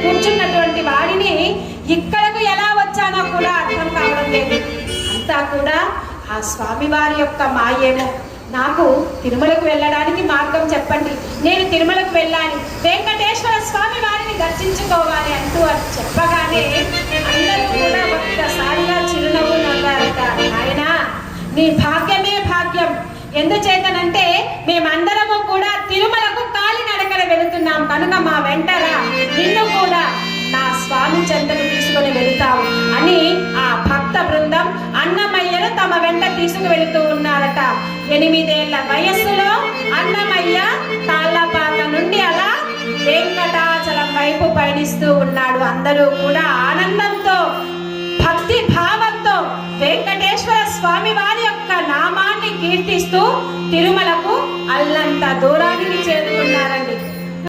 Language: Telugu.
కూర్చున్నటువంటి వాడిని ఇక్కడకు ఎలా వచ్చానో కూడా అర్థం కావడం లేదు. అంతా కూడా ఆ స్వామివారి యొక్క మాయేమో. నాకు తిరుమలకు వెళ్ళడానికి మార్గం చెప్పండి, నేను తిరుమలకు వెళ్ళాలి, వెంకటేశ్వర స్వామి వారిని దర్శించుకోవాలి అంటూ అది చెప్పగానే అందరూ కూడా ఒక్కసారిగా చిరునవ్వు నవ్వారట. ఆయన నీ భాగ్యమే భాగ్యం. ఎందుచేతనంటే మేమందరము కూడా తిరుమలకు కాలినడకన వెళుతున్నాం కనుక మా వెంటరా, నిన్ను కూడా నా స్వామి చెంతకు తీసుకొని వెళుతావు అని ఆ భక్త బృందం అన్నమయ్యను తమ వెంట తీసుకువెళుతూ ఉన్నారట. 8 ఏళ్ల వయస్సులో అన్నమయ్య తాళ్ళపాక నుండి అలా వెంకటాచలం వైపు పయనిస్తూ ఉన్నాడు. అందరూ కూడా ఆనందంతో భక్తి భావంతో వెంకటేశ్వర స్వామి వారి యొక్క నామాన్ని కీర్తిస్తూ తిరుమలకు అల్లంత దూరానికి చేరు